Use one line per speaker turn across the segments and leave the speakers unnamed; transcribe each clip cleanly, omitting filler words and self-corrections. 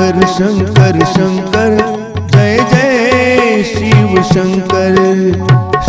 शंकर शंकर शंकर जय जय शिव शंकर।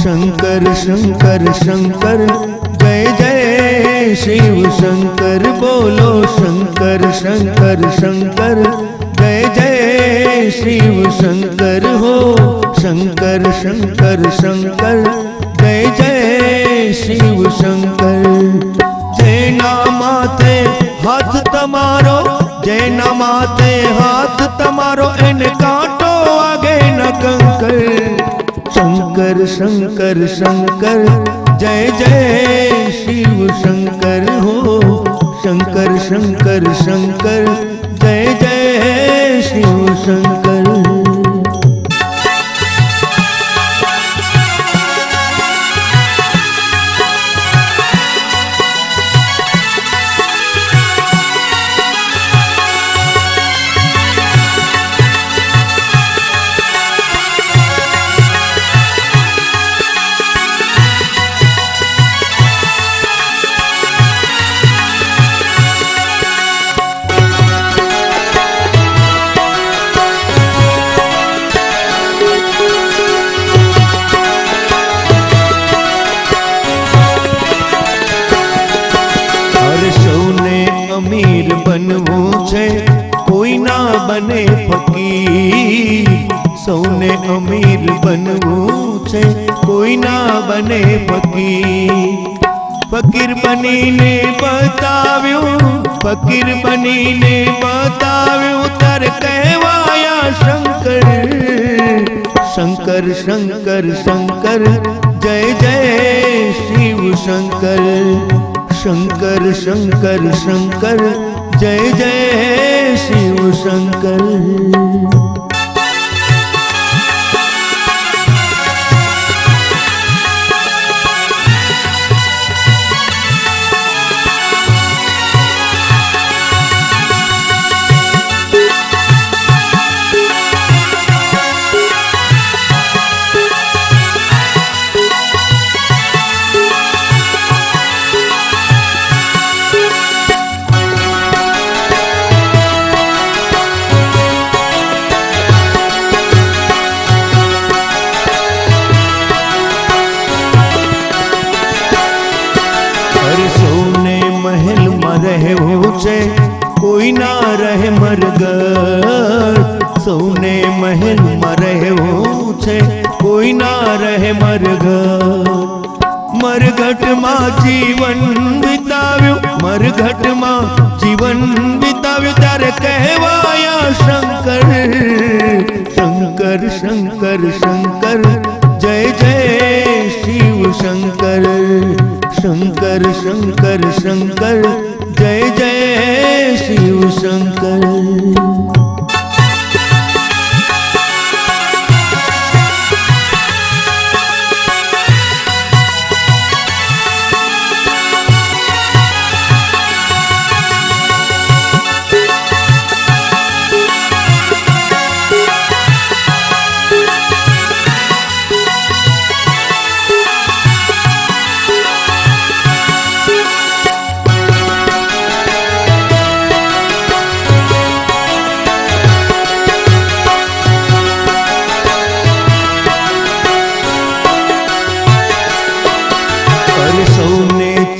शंकर शंकर शंकर जय जय शिव शंकर। बोलो शंकर शंकर शंकर जय जय शिव शंकर हो। शंकर शंकर शंकर जय जय शिव शंकर। जेना माथे हाथ तमारो, जेना माथे हाथ तमारो, इन कांटो आगे न कंकर। शंकर शंकर शंकर जय जय शिव शंकर हो। शंकर शंकर शंकर जय जय शिव शंकर। अमीर बनवू छे कोई ना बने फकीर। सौने अमीर बनवू छे कोई ना बने फकीर। फकीर बनीने बताव्यू, फकीर बनीने बताव्यू, तर कहवाया शंकर। शंकर शंकर शंकर जय जय शिव शंकर। शंकर शंकर शंकर जय जय शिव शंकर। कोई ना रहे मरघट। सौने महल में रहवू छे कोई ना रहे मरघट। मरघट मां जीवन बिताव्यू, मरघट मां जीवन बिताव्यू, त्यारे कहवाया शंकर। शंकर शंकर शंकर जय जय शिव शंकर। शंकर शंकर शंकर जय जय शिव शंकर।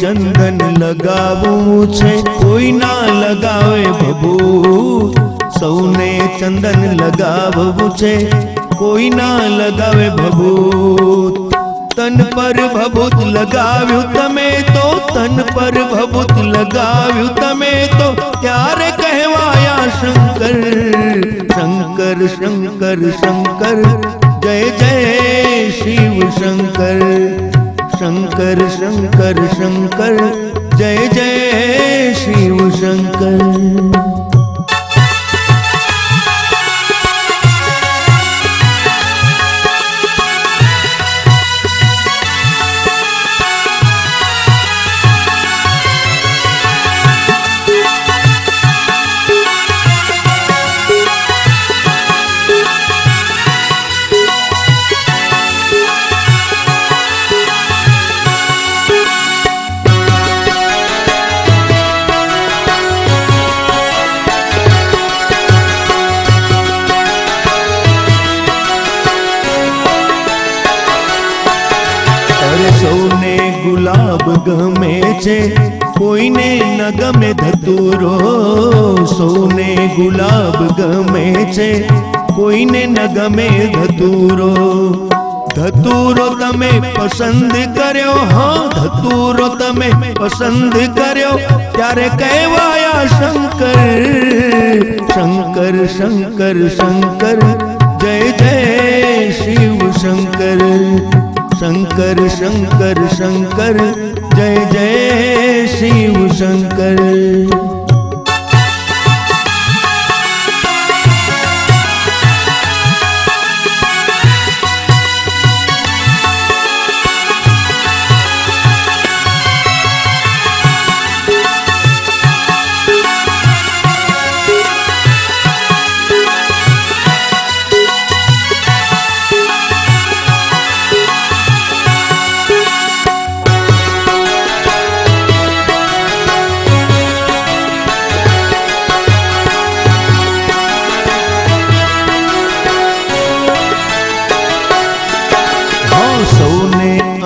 चंदन लगावू छे कोई ना लगावे भभूत। सौने चंदन लगावू छे कोई ना लगावे भभूत। तन पर भभूत लगाव्यू तमे तो, तन पर भभूत लगाव्यू तमे तो, त्यारे कहवाया शंकर। शंकर शंकर शंकर जय जय शिव शंकर। शंकर शंकर शंकर जय जय शिव शंकर। ગુલાબ ગમે છે, કોઈને ન ગમે ધતુરો. સૌને ગુલાબ ગમે છે, કોઈને ન ગમે ધતુરો. ધતુરો તમે પસંદ કર્યો, હા ધતુરો તમે પસંદ કર્યો, ત્યારે કહેવાયા શંકર. શંકર શંકર શંકર જય જય શિવ શંકર. શંકર શંકર શંકર જય જય શિવ શંકર.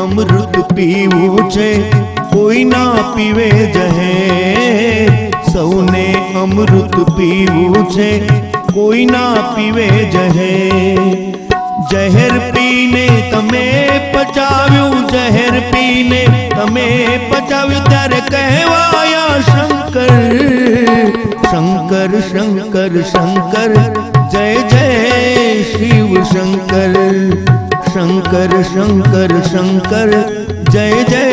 અમૃત પીવું છે, કોઈ ના પીવે જહેર. સૌને અમૃત પીવું છે, કોઈ ના પીવે જહેર. જહેર પીને તમે પચાવ્યું, જહેર પીને તમે પચાવ્યું, ત્યારે કહેવાયા શંકર. શંકર શંકર શંકર જય જય શિવ શંકર. શંકર શંકર શંકર જય જય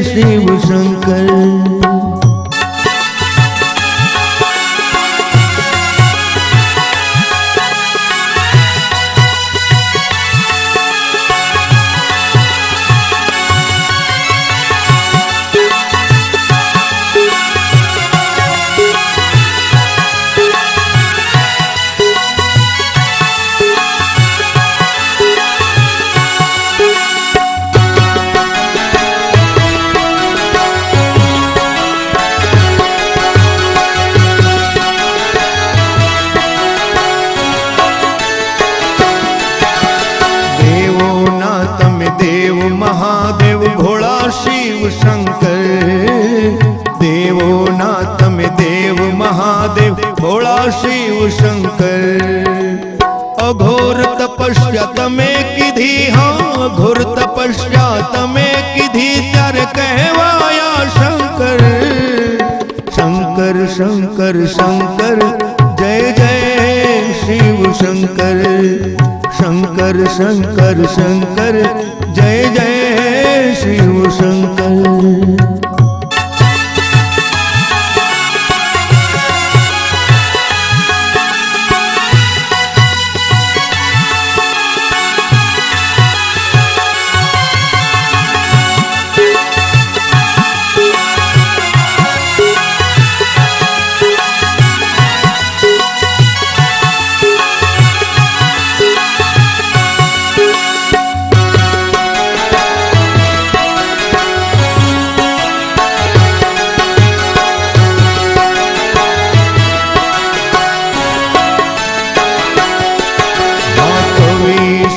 શિવ શંકર. देव महादेव भोला शिव शंकर. देवो ना तमे देव महादेव भोला शिव शंकर. अघोर तपस्या तमे कीधी, हाँ घोर तपस्या तमे कीधी, त्यारे कहवाया शंकर. शंकर शंकर शंकर जय जय शिव शंकर. शंकर शंकर शंकर जय जय शिव शंकर.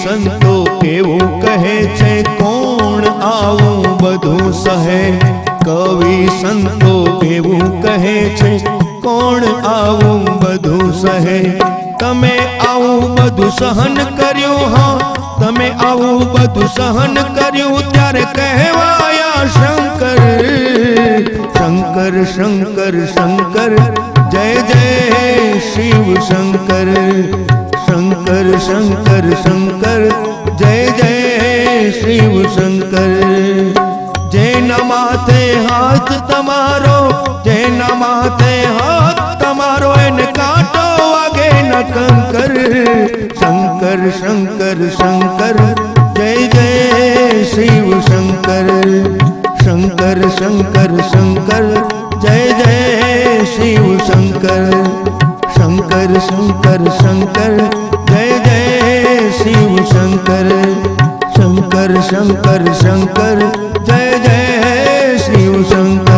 સંતો એવું કહે છે, કોણ આવું બધું સહે. કવિ સંતો એવું કહે છે, કોણ આવું બધું સહે. તમે આવું બધું સહન કર્યું, હા તમે આવું બધું સહન કર્યું, ત્યારે કહેવાયા શંકર. શંકર શંકર શંકર જય જય શિવ શંકર. शंकर शंकर शंकर जय जय शिव शंकर. जेना माथे हाथ तमारो, जेना माथे हाथ तमारो, एने कांटो वागे न कंकर. शंकर शंकर शंकर जय जय शिव शंकर. शंकर शंकर शंकर जय जय शिव शंकर. शंकर शंकर शंकर जय जय शिव शंकर. शंकर शंकर शंकर जय जय शिव शंकर.